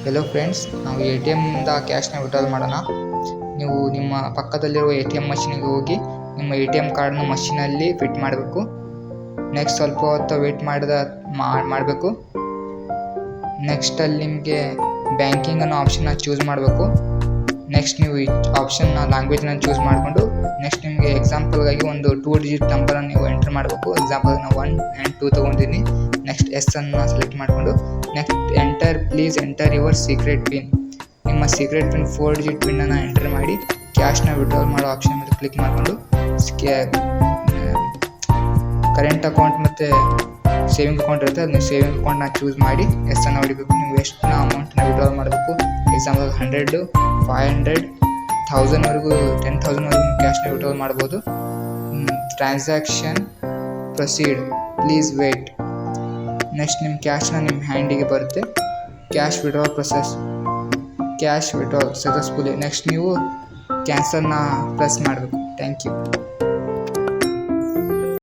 Hello friends, ನಾವು ATMನಿಂದ ಕ್ಯಾಶ್ನ withdrawal ಮಾಡೋಣ. ನೀವು ನಿಮ್ಮ ಪಕ್ಕದಲ್ಲಿರುವ ATM ಮಷೀನಿಗೆ ಹೋಗಿ ನಿಮ್ಮ ATM ಕಾರ್ಡ್ನ ಮಷೀನಲ್ಲಿ ಫಿಟ್ ಮಾಡಬೇಕು. ನೆಕ್ಸ್ಟ್ ಸ್ವಲ್ಪ ಹೊತ್ತು ವೇಟ್ ಮಾಡಬೇಕು. ನೆಕ್ಸ್ಟ್ ಅಲ್ಲಿ ನಿಮಗೆ ಬ್ಯಾಂಕಿಂಗ್ ಅನ್ನೋ ಆಪ್ಷನ್ನ ಚೂಸ್ ಮಾಡಬೇಕು. ನೆಕ್ಸ್ಟ್ ನೀವು ಈ ಆಪ್ಷನ್ನ ಲ್ಯಾಂಗ್ವೇಜ್ನ ಚೂಸ್ ಮಾಡಿಕೊಂಡು ನೆಕ್ಸ್ಟ್ ನಿಮಗೆ ಎಕ್ಸಾಂಪಲ್ಗಾಗಿ ಒಂದು 2 ಡಿಜಿಟ್ ನಂಬರನ್ನು ನೀವು ಎಂಟರ್ ಮಾಡಬೇಕು. ಎಕ್ಸಾಂಪಲ್ ನಾನು 1 and 2 ತೊಗೊಂಡಿದ್ದೀನಿ. ನೆಕ್ಸ್ಟ್ ಎಸ್ ಅನ್ನು ಸೆಲೆಕ್ಟ್ ಮಾಡಿಕೊಂಡು next please enter your secret pin. ನಿಮ್ಮ ಸೀಕ್ರೆಟ್ ಪಿನ್ 4 ಡಿಜಿಟ್ ಪಿನ್ನನ್ನು ಎಂಟರ್ ಮಾಡಿ ಕ್ಯಾಶ್ನ ವಿಡ್ರಾಲ್ ಮಾಡೋ ಆಪ್ಷನ್ ಮೇಲೆ ಕ್ಲಿಕ್ ಮಾಡಿಕೊಂಡು ಕರೆಂಟ್ ಅಕೌಂಟ್ ಮತ್ತು ಸೇವಿಂಗ್ ಅಕೌಂಟ್ ಇರುತ್ತೆ, ಅದನ್ನ ಸೇವಿಂಗ್ ಅಕೌಂಟ್ನ ಚೂಸ್ ಮಾಡಿ ಎಸ್ ಅನ್ನು ಹೊಡಿಬೇಕು. ನೀವು ಎಷ್ಟು ಅಮೌಂಟ್ನ ವಿಡ್ರಾಲ್ ಮಾಡಬೇಕು, ಎಕ್ಸಾಂಪಲ್ 100, 500, 1000ವರೆಗೂ 10,000ವರೆಗೂ ಕ್ಯಾಶ್ನ ವಿಡ್ರಾಲ್ ಮಾಡ್ಬೋದು. Transaction proceed, please wait. Next ನಿಮ್ಮ ಕ್ಯಾಶ್ನ ನಿಮ್ಮ ಹ್ಯಾಂಡಿಗೆ ಬರುತ್ತೆ. Cash withdrawal successfully. ನೆಕ್ಸ್ಟ್ ನೀವು ಕ್ಯಾನ್ಸಲ್ನ ಪ್ರೆಸ್ ಮಾಡಬೇಕು. Thank you.